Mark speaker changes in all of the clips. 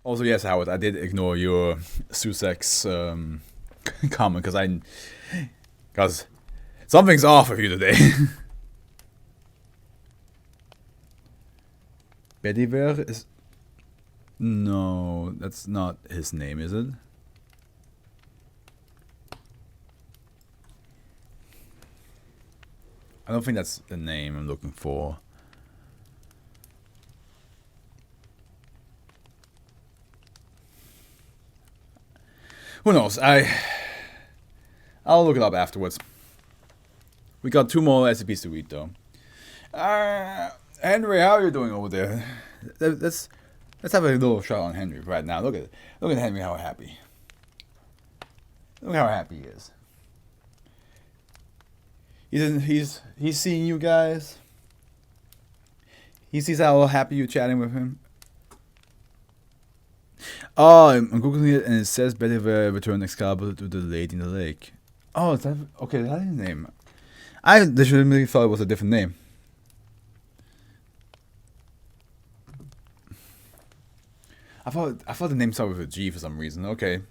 Speaker 1: Also, yes, Howard, I did ignore your Sussex comment because something's off with you today. Bediver is no, that's not his name, is it? I don't think that's the name I'm looking for. Who knows? I'll look it up afterwards. We got 2 more SCPs to read though. Henry, how are you doing over there? Let's have a little shot on Henry right now. Look at Henry, how happy. Look how happy he is. He's seeing you guys. He sees how happy you're chatting with him. Oh, I'm googling it and it says Bediver returned Excalibur to the lady in the lake. Oh, is that okay? That's his name. I legitimately thought it was a different name. I thought the name started with a G for some reason. Okay.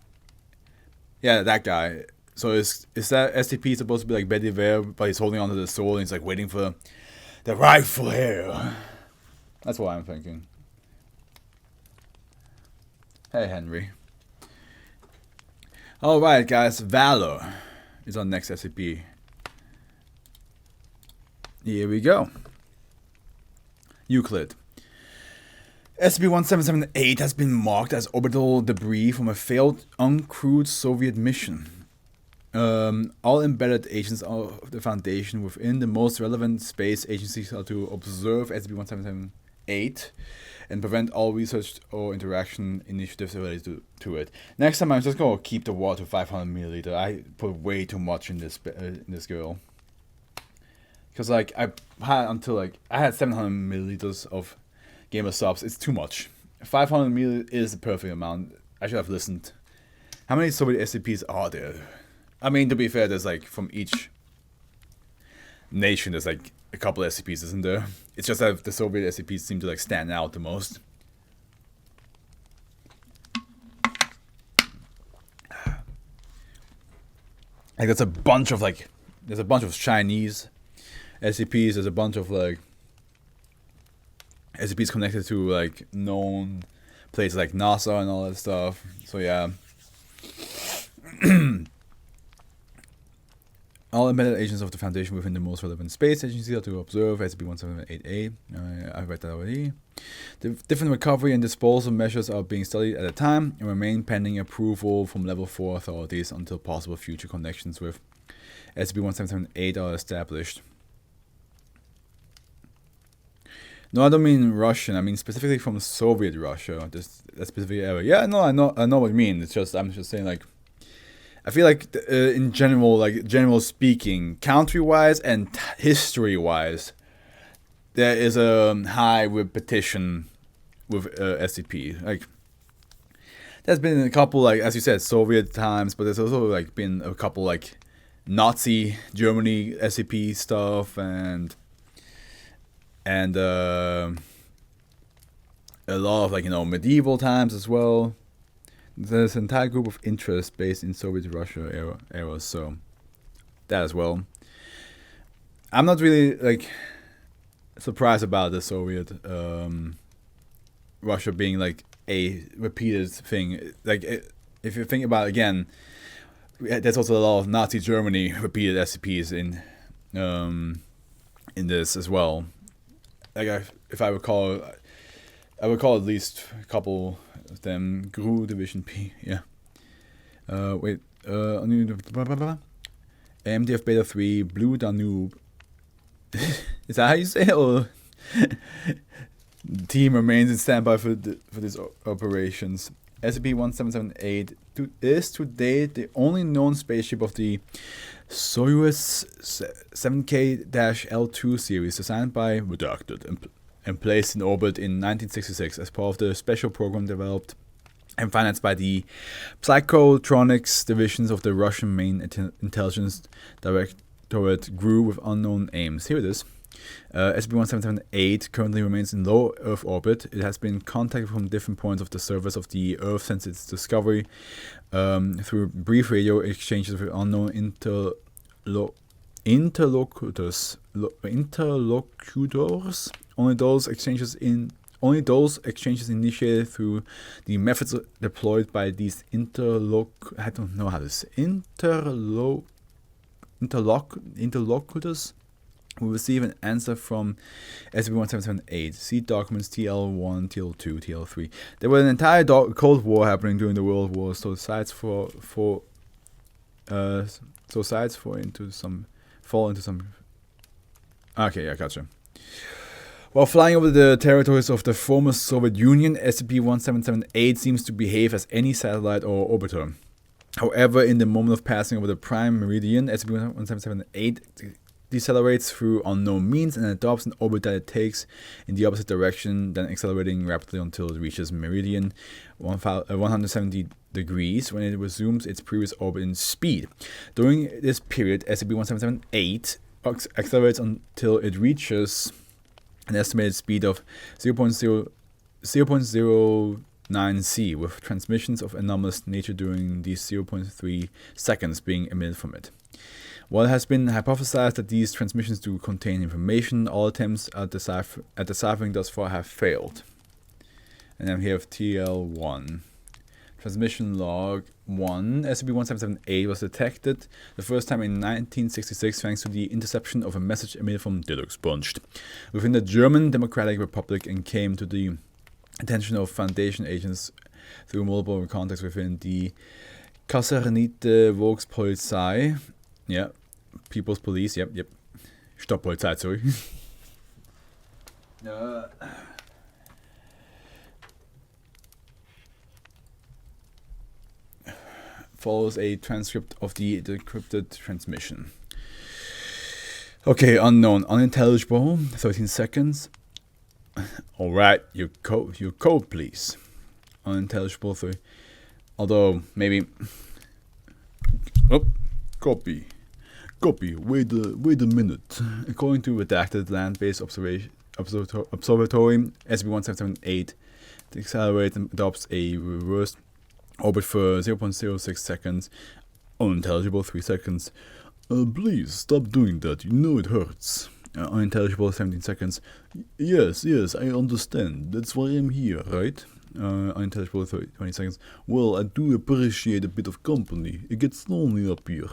Speaker 1: Yeah, that guy. So is that SCP supposed to be like Bediver, but he's holding onto the soul and he's like waiting for the rightful heir? That's what I'm thinking. Hey, Henry. Alright, guys. Valor is our next SCP. Here we go. Euclid. SCP-1778 has been marked as orbital debris from a failed uncrewed Soviet mission. All embedded agents of the Foundation within the most relevant space agencies are to observe SCP-1778 and prevent all research or interaction initiatives related to it. Next time I'm just gonna keep the water 500 milliliter. I put way too much in this girl. Cause like I had 700 milliliters of Gamer Subs. It's too much. 500 milliliters is the perfect amount. I should have listened. How many Soviet SCPs are there? I mean, to be fair, there's like from each nation, there's like a couple SCPs, isn't there? It's just that the Soviet SCPs seem to like stand out the most. Like there's a bunch of Chinese SCPs. There's a bunch of like SCPs connected to like known places like NASA and all that stuff. So yeah. All embedded agents of the Foundation within the most relevant space agency are to observe SCP-1778A. I read that already. The different recovery and disposal measures are being studied at a time and remain pending approval from Level 4 authorities until possible future connections with SCP-1778 are established. No, I don't mean Russian. I mean specifically from Soviet Russia. That specific area. Yeah, no, I know what you mean. It's just I'm just saying like. I feel like in general, general speaking, country-wise and history-wise, there is a high repetition with SCP. Like, there's been a couple, like as you said, Soviet times, but there's also like been a couple like Nazi Germany SCP stuff and a lot of like medieval times as well. There's an entire group of interest based in Soviet Russia era, so that as well. I'm not really like surprised about the Soviet Russia being like a repeated thing. Like if you think about it again, there's also a lot of Nazi Germany repeated SCPs in this as well. Like if I recall, I recall at least a couple of them. GRU Division P, yeah. MDF Beta 3, Blue Danube. Is that how you say it? Or the team remains in standby for these operations. SCP-1778 is to date the only known spaceship of the Soyuz 7K-L2 series, designed by Redacted and placed in orbit in 1966 as part of the special program developed and financed by the Psychotronics divisions of the Russian main intelligence directorate GRU with unknown aims. Here it is. SCP-1778 currently remains in low Earth orbit. It has been contacted from different points of the surface of the Earth since its discovery through brief radio exchanges with unknown interlocutors. Only those exchanges initiated through the methods deployed by these I don't know how to say interlocutors will receive an answer from SCP-1778. See documents TL1, TL2, TL3. There was an entire Cold War happening during the World War, so sites fall into some. Okay, I gotcha. While flying over the territories of the former Soviet Union, SCP-1778 seems to behave as any satellite or orbiter. However, in the moment of passing over the prime meridian, SCP-1778 decelerates through unknown means and adopts an orbit that it takes in the opposite direction, then accelerating rapidly until it reaches meridian 170 degrees when it resumes its previous orbit in speed. During this period, SCP-1778 accelerates until it reaches an estimated speed of 0.09 C, with transmissions of anomalous nature during these 0.3 seconds being emitted from it. While it has been hypothesized that these transmissions do contain information, all attempts at deciphering thus far have failed. And then we have TL1. Transmission log 1. SCP-1778 was detected the first time in 1966 thanks to the interception of a message emitted from Expunged within the German Democratic Republic and came to the attention of Foundation agents through multiple contacts within the Kasernite Volkspolizei. Yeah, People's Police, yep. Stadtpolizei, sorry. Follows a transcript of the decrypted transmission. Okay, unknown, unintelligible, 13 seconds. Alright, your code, please. Unintelligible, 3. Although, maybe... Oh, copy, wait a minute. According to redacted land-based observatory, SCP-1778 accelerates and adopts a reverse orbit for 0.06 seconds. Unintelligible, 3 seconds. Please, stop doing that, you know it hurts. Unintelligible, 17 seconds. Yes, I understand. That's why I'm here, right? Unintelligible, 20 seconds. Well, I do appreciate a bit of company. It gets lonely up here.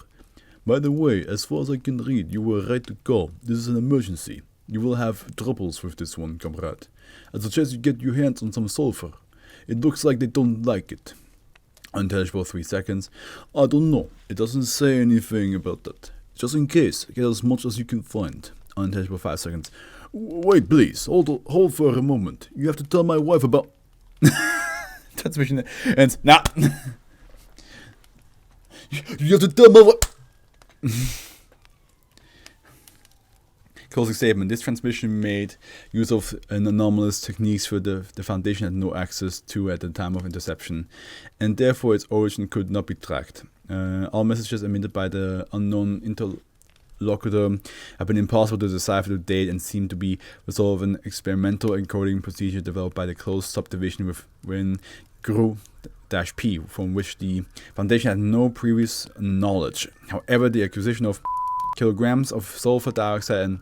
Speaker 1: By the way, as far as I can read, you were right to call. This is an emergency. You will have troubles with this one, comrade. I suggest you get your hands on some sulfur. It looks like they don't like it. Unintelligible, 3 seconds. I don't know. It doesn't say anything about that. Just in case, get as much as you can find. Unintelligible, 5 seconds. Wait, please. Hold for a moment. You have to tell my wife about... Transmission ends. Nah. You have to tell my wife... Closing statement. This transmission made use of an anomalous techniques for the Foundation had no access to at the time of interception, and therefore its origin could not be tracked. All messages emitted by the unknown interlocutor have been impossible to decipher to date and seem to be the result of an experimental encoding procedure developed by the closed subdivision within GRU-P, from which the Foundation had no previous knowledge. However, the acquisition of kilograms of sulfur dioxide and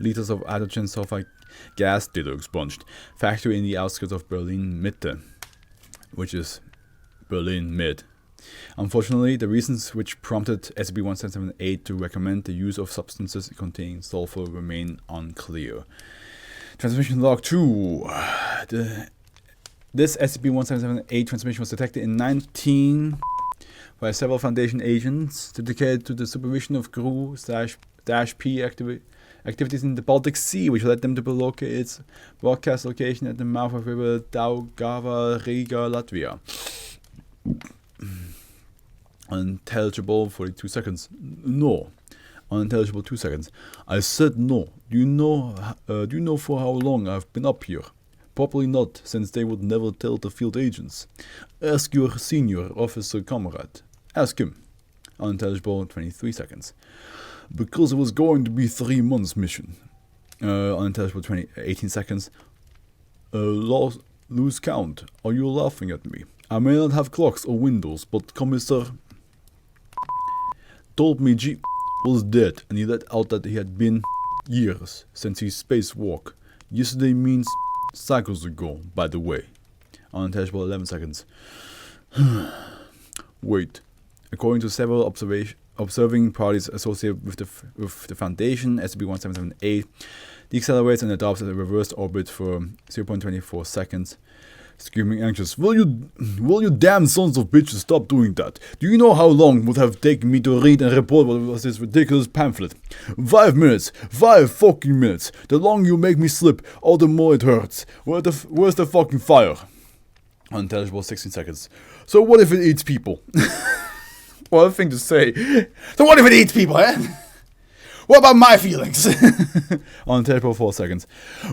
Speaker 1: liters of hydrogen sulfide gas expunged factory in the outskirts of Berlin Mitte, which is Berlin Mid. Unfortunately, the reasons which prompted SCP-1778 to recommend the use of substances containing sulfur remain unclear. Transmission log 2. This SCP-1778 transmission was detected in 19 by several Foundation agents dedicated to the supervision of GRU-P activities in the Baltic Sea, which led them to locate its broadcast location at the mouth of River Daugava, Riga, Latvia. Unintelligible, 42 seconds. No. Unintelligible, 2 seconds. I said no. Do you know for how long I've been up here? Probably not, since they would never tell the field agents. Ask your senior officer comrade. Ask him. Unintelligible, 23 seconds. Because it was going to be 3 months mission. Unintelligible 18 seconds. Lose count. Are you laughing at me? I may not have clocks or windows, but Commissar told me G was dead, and he let out that he had been years since his spacewalk. Yesterday means cycles ago, by the way. Unintelligible 11 seconds. Wait. According to several observing parties associated with the Foundation, SCP-1778 deaccelerates and adopts a reversed orbit for 0.24 seconds. Screaming anxious, will you damn sons of bitches stop doing that? Do you know how long it would have taken me to read and report what was this ridiculous pamphlet? 5 minutes! 5 fucking minutes! The longer you make me slip, all the more it hurts. Where's the fucking fire? Unintelligible 16 seconds. So what if it eats people? What a thing to say. So what if it eats people, eh? What about my feelings? Unintelligible 4 seconds.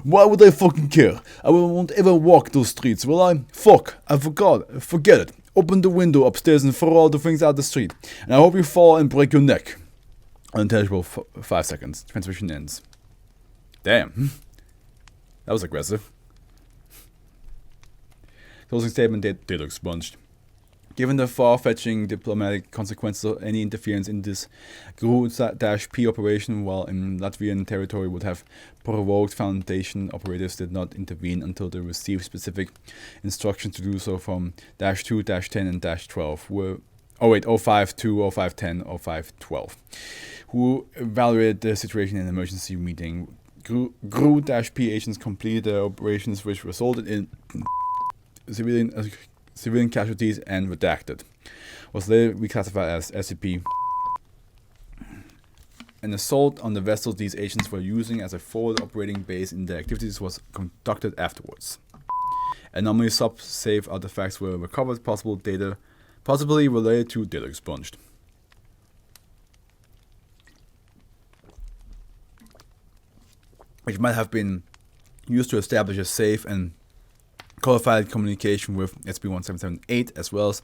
Speaker 1: Why would I fucking care? I won't ever walk those streets, will I? Fuck, I forgot. Forget it. Open the window upstairs and throw all the things out the street. And I hope you fall and break your neck. Unintelligible 5 seconds. Transmission ends. Damn. That was aggressive. Closing statement, data expunged. Given the far-fetching diplomatic consequences of any interference in this GRU-P operation while in Latvian territory would have provoked Foundation operators did not intervene until they received specific instructions to do so from -2, -10, and -12 were 05-2, 05-10, 05-12, who evaluated the situation in an emergency meeting. GRU-P agents completed their operations which resulted in civilian casualties and redacted. Was later reclassified as SCP. An assault on the vessels these agents were using as a forward operating base in their activities was conducted afterwards. Anomaly sub-safe artifacts were recovered, possibly related to data expunged. Which might have been used to establish a safe and qualified communication with SCP-1778, as well as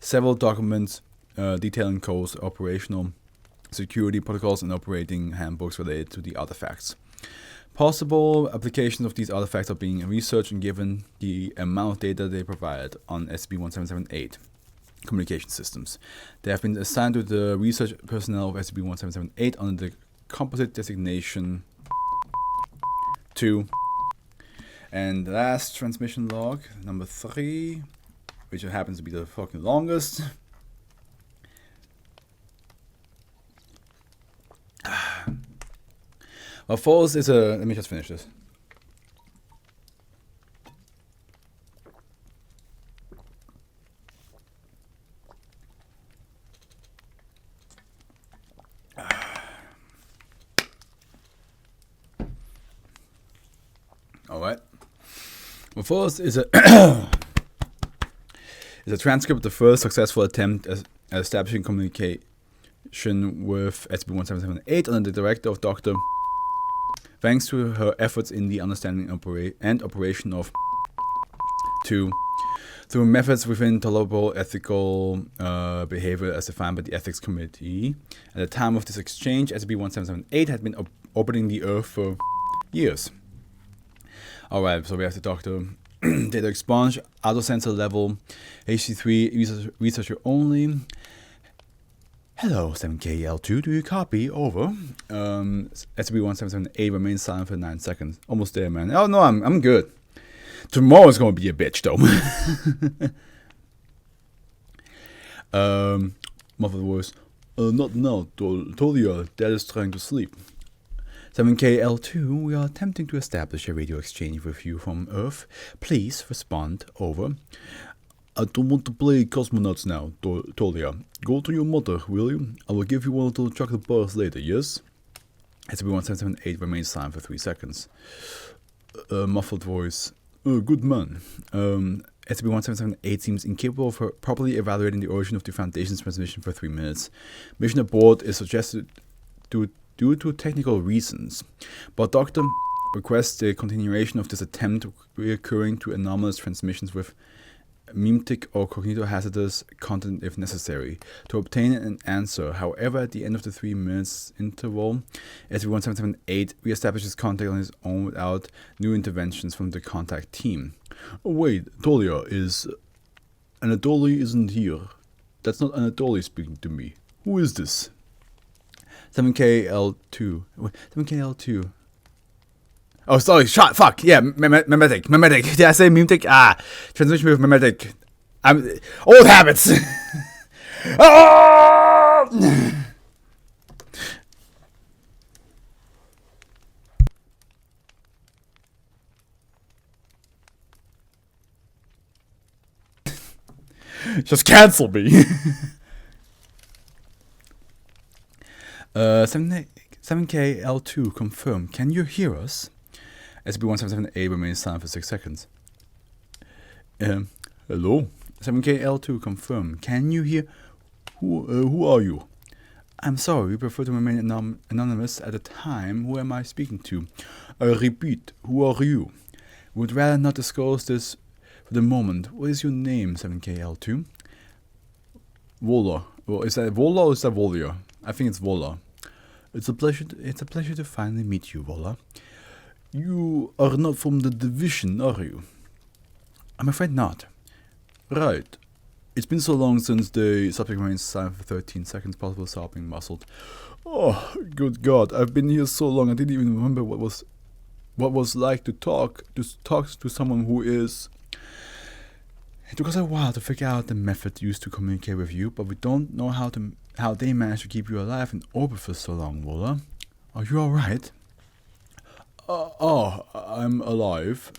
Speaker 1: several documents detailing codes, operational security protocols, and operating handbooks related to the artifacts. Possible applications of these artifacts are being researched and given the amount of data they provided on SCP-1778 communication systems. They have been assigned to the research personnel of SCP-1778 under the composite designation 2. And the last transmission log, number 3, which happens to be the fucking longest. Well, false is a... Let me just finish this. Alright. Well, first is a transcript of the first successful attempt at establishing communication with SCP-1778 under the director of Dr. Thanks to her efforts in the understanding and operation of 2 through methods within tolerable ethical behavior as defined by the Ethics Committee. At the time of this exchange, SCP-1778 had been orbiting the Earth for years. Alright, so we have the Doctor. Data expunge, auto sensor level, HC3 researcher only. Hello, 7KL2, do you copy? Over. SCP-1778 remains silent for 9 seconds. Almost there, man. Oh no, I'm good. Tomorrow's gonna be a bitch, though. Muffled voice. Not now, Volya. Dad is trying to sleep. 7KL2, we are attempting to establish a radio exchange with you from Earth. Please respond. Over. I don't want to play cosmonauts now, Volya. Go to your mother, will you? I will give you one little chocolate bars later, yes? SCP-1778 remains silent for 3 seconds. Muffled voice. Good man. SCP-1778 seems incapable of properly evaluating the origin of the Foundation's transmission for 3 minutes. Mission abort is suggested due to technical reasons, but Doctor requests the continuation of this attempt, recurring to anomalous transmissions with memetic or cognitohazardous content if necessary. To obtain an answer, however, at the end of the 3 minutes interval, SCP-1778 reestablishes contact on his own without new interventions from the contact team. Oh wait, Anatoly isn't here. That's not Anatoly speaking to me. Who is this? 7KL2. 7KL2. Oh, sorry, shot, fuck, yeah, memetic. Did I say memetic? Transmission with memetic. Old habits! Just cancel me. 7KL2, confirm. Can you hear us? SCP-1778 remains silent for 6 seconds. Hello? 7KL2, confirm. Can you hear? Who are you? I'm sorry, we prefer to remain anonymous at the time. Who am I speaking to? I repeat, who are you? Would rather not disclose this for the moment. What is your name, 7KL2? Volya. Well, is that Volya or is that Volya? I think it's Volya. It's a pleasure to finally meet you, Volya. You are not from the division, are you? I'm afraid not. Right. It's been so long since the subject remains silent for 13 seconds, possible sobbing muzzled. Oh, good God, I've been here so long I didn't even remember what was like to talk to someone who is... It took us a while to figure out the method used to communicate with you, but we don't know how they managed to keep you alive in orbit for so long, Volya. Are you alright? I'm alive.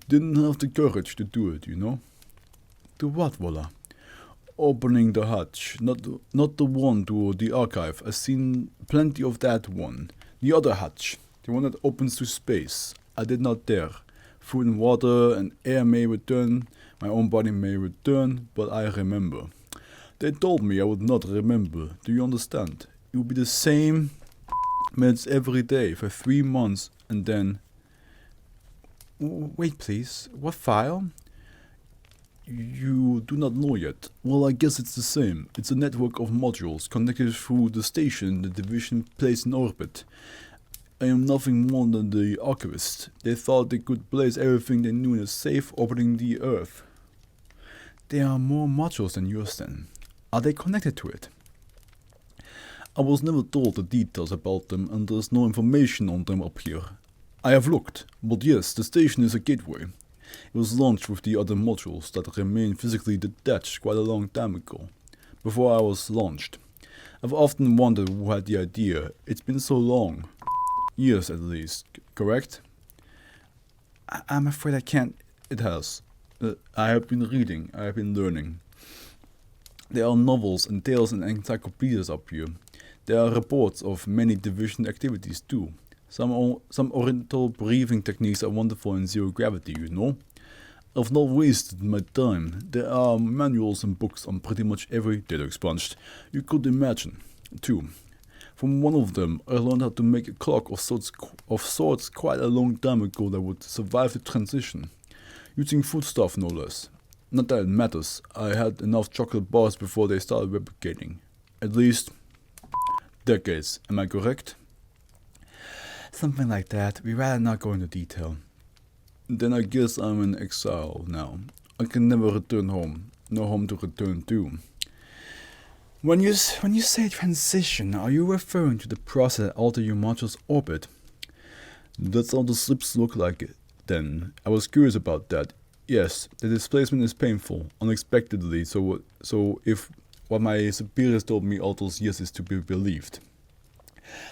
Speaker 1: Didn't have the courage to do it, you know. To what, Volya? Opening the hatch. Not the one to the archive. I've seen plenty of that one. The other hatch. The one that opens to space. I did not dare. Food and water and air may return. My own body may return, but I remember. They told me I would not remember. Do you understand? It would be the same minutes every day for 3 months and then... Wait please, what file? You do not know yet. Well, I guess it's the same. It's a network of modules connected through the station the division placed in orbit. I am nothing more than the archivist. They thought they could place everything they knew in a safe orbiting the Earth. There are more modules than yours then. Are they connected to it? I was never told the details about them and there's no information on them up here. I have looked, but yes, the station is a gateway. It was launched with the other modules that remain physically detached quite a long time ago, before I was launched. I've often wondered who had the idea. It's been so long. Years at least, correct? I'm afraid I can't. It has. I have been reading, I have been learning. There are novels and tales and encyclopedias up here. There are reports of many division activities too. Some oriental breathing techniques are wonderful in zero gravity, you know. I've not wasted my time. There are manuals and books on pretty much every data expunged you could imagine, too. From one of them, I learned how to make a clock of sorts quite a long time ago that would survive the transition. Using foodstuff, no less. Not that it matters, I had enough chocolate bars before they started replicating. At least... decades, am I correct? Something like that. We'd rather not go into detail. Then I guess I'm in exile now. I can never return home. No home to return to. When you say transition, are you referring to the process that altered your module's orbit? That's how the slips look like then. I was curious about that. Yes, the displacement is painful, unexpectedly, so if what my superiors told me all those years is to be believed.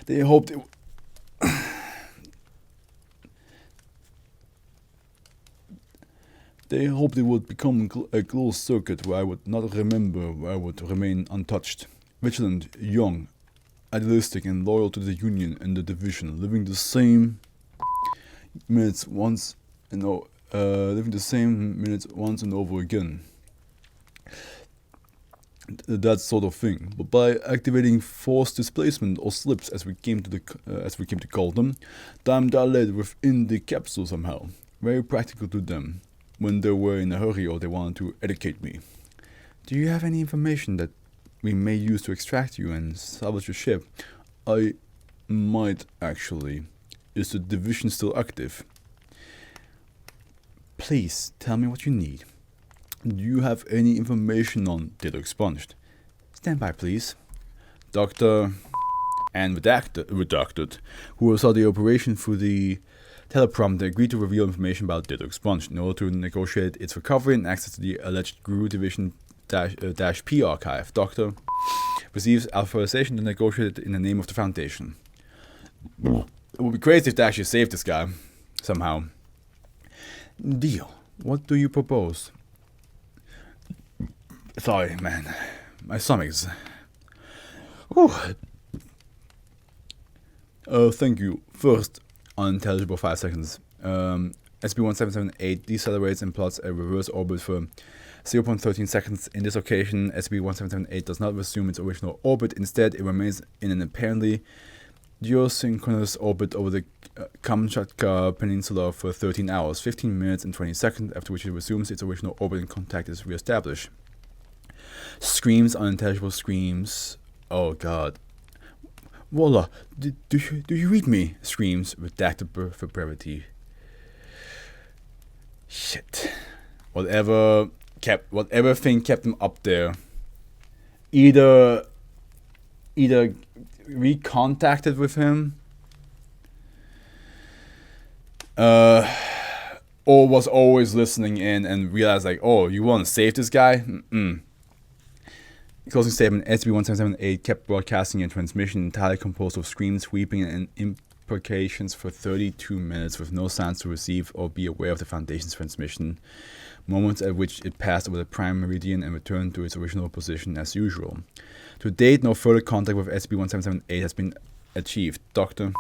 Speaker 1: They hoped it... They hoped it would become a closed circuit where I would not remember, where I would remain untouched. Vigilant, young, idealistic and loyal to the Union and the Division, living the same minutes once and over again. That sort of thing. But by activating forced displacement or slips, as we came to call them, time dilated within the capsule somehow. Very practical to them. when they were in a hurry or they wanted to educate me. Do you have any information that we may use to extract you and salvage your ship? I might, actually. Is the division still active? Please, tell me what you need. Do you have any information on data expunged? Stand by, please. Doctor and redacted, who saw the operation through the teleprompter, agreed to reveal information about data expunged in order to negotiate its recovery and access to the alleged GRU Division -P archive. Doctor receives authorization to negotiate in the name of the Foundation. It would be crazy if they actually saved this guy somehow. Deal. What do you propose? Sorry, man. My stomach's... Thank you. First, unintelligible 5 seconds. SCP-1778 decelerates and plots a reverse orbit for 0.13 seconds. In this occasion, SCP-1778 does not resume its original orbit. Instead, it remains in an apparently geosynchronous orbit over the Kamchatka Peninsula for 13 hours, 15 minutes, and 20 seconds, after which it resumes its original orbit and contact is re-established. Screams, unintelligible screams. Oh god. Volya, do you read me? Screams, redacted for brevity. Shit. Whatever thing kept him up there. Either recontacted with him, or was always listening in and realized like, oh, you want to save this guy? Closing statement. SCP-1778 kept broadcasting a transmission entirely composed of screams, weeping, and imprecations for 32 minutes with no sounds to receive or be aware of the Foundation's transmission, moments at which it passed over the prime meridian and returned to its original position as usual. To date, no further contact with SCP-1778 has been achieved. Doctor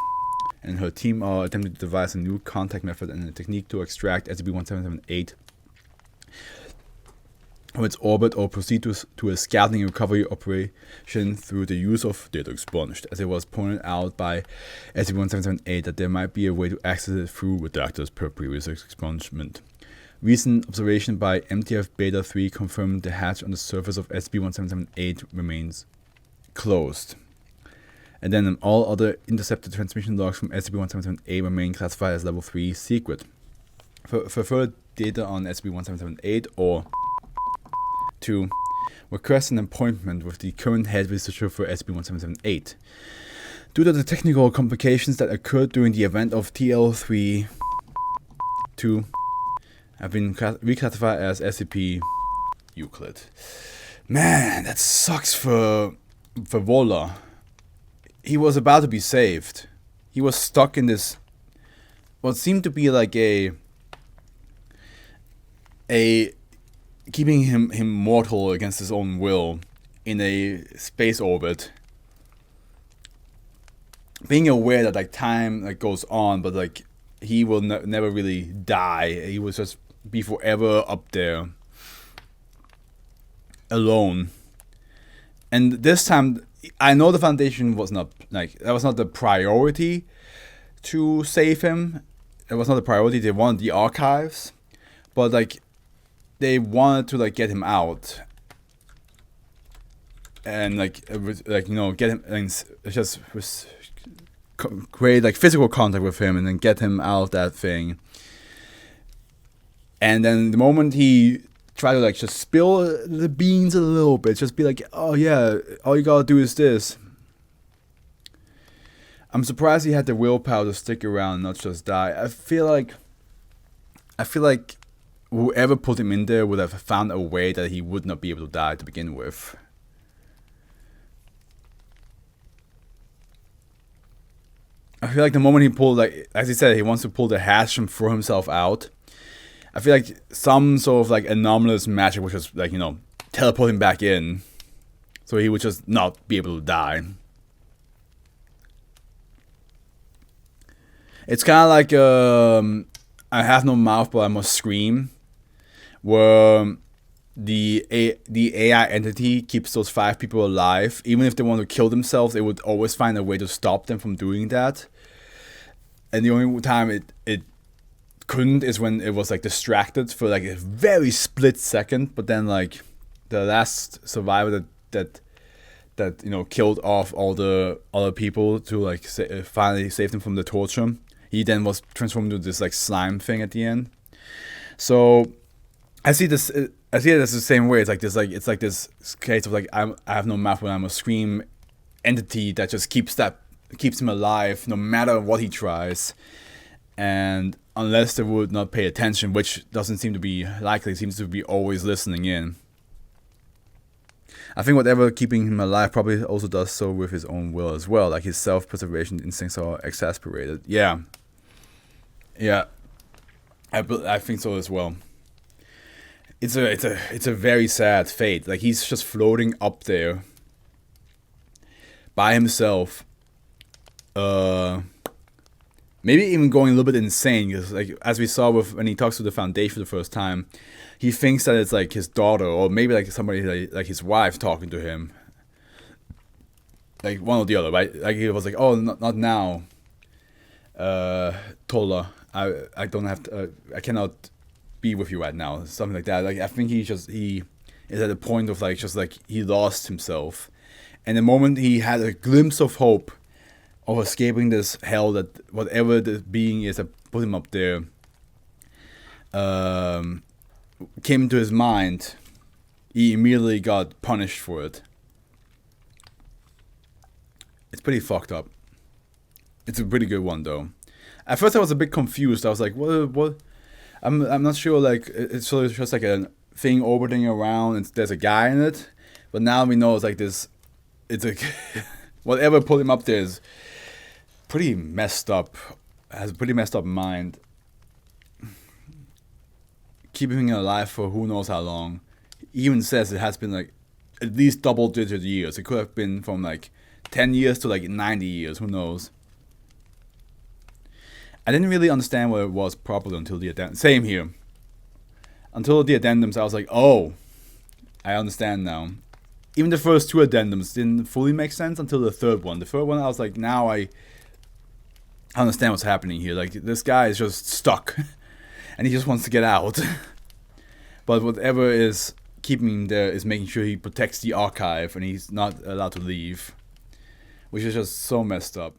Speaker 1: and her team are attempting to devise a new contact method and a technique to extract SCP-1778 from its orbit or proceed to a scouting and recovery operation through the use of data expunged, as it was pointed out by SCP-1778 that there might be a way to access it through redactors per previous expungement. Recent observation by MTF Beta 3 confirmed the hatch on the surface of SCP-1778 remains closed. And then all other intercepted transmission logs from SCP-1778 remain classified as Level 3 secret. For further data on SCP-1778 or 2. Request an appointment with the current head researcher for SCP-1778. Due to the technical complications that occurred during the event of TL-3, 2 have been reclassified as SCP Euclid. Man, that sucks for Volya. He was about to be saved. He was stuck in this, what seemed to be like a keeping him mortal against his own will in a space orbit. Being aware that like time like goes on, but like he will never really die. He will just be forever up there alone. And this time, I know the Foundation was not like that was not the priority to save him. It was not the priority. They wanted the archives, but like they wanted to like get him out and like you know get him and just create like physical contact with him and then get him out of that thing. And then the moment he tried to like just spill the beans a little bit, just be like, oh yeah, all you gotta do is this. I'm surprised he had the willpower to stick around and not just die. I feel like whoever put him in there would have found a way that he would not be able to die to begin with. I feel like the moment he pulled, like, as he said, he wants to pull the hatch and throw himself out. I feel like some sort of like anomalous magic would just like, you know, teleport him back in. So he would just not be able to die. It's kind of like I have no mouth but I must scream, where the AI entity keeps those 5 people alive. Even if they want to kill themselves, it would always find a way to stop them from doing that. And the only time it couldn't is when it was like distracted for like a very split second, but then like the last survivor that you know killed off all the other people to like finally save them from the torture. He then was transformed into this like slime thing at the end. So I see this. I see it as the same way. It's like this case of like I have no mouth when I'm a scream entity that just keeps him alive no matter what he tries, and unless they would not pay attention, which doesn't seem to be likely, seems to be always listening in. I think whatever keeping him alive probably also does so with his own will as well, like his self-preservation instincts are exasperated. Yeah, I think so as well. It's a very sad fate. Like he's just floating up there by himself. Maybe even going a little bit insane, because like as we saw with when he talks to the Foundation for the first time, he thinks that it's like his daughter or maybe like somebody like his wife talking to him, like one or the other, right? Like he was like, "Oh, not now, Tola. I don't have to. I cannot be with you right now." Something like that. Like I think he is at a point of like just like he lost himself, and the moment he had a glimpse of hope of escaping this hell that whatever the being is that put him up there came into his mind, he immediately got punished for it. It's pretty fucked up. It's a pretty good one though. At first I was a bit confused. I was like, what? I'm not sure, like it's sort of just like a thing orbiting around and there's a guy in it. But now we know it's like this, it's like whatever put him up there is pretty messed up, has a pretty messed up mind. Keeping him alive for who knows how long. He even says it has been like at least double-digit years. It could have been from like 10 years to like 90 years, who knows. I didn't really understand what it was properly until the addendum. Same here. Until the addendums, I was like, oh, I understand now. Even the first two addendums didn't fully make sense until the third one. The third one, I was like, now I understand what's happening here. Like, this guy is just stuck. And he just wants to get out. But whatever is keeping him there is making sure he protects the archive and he's not allowed to leave. Which is just so messed up.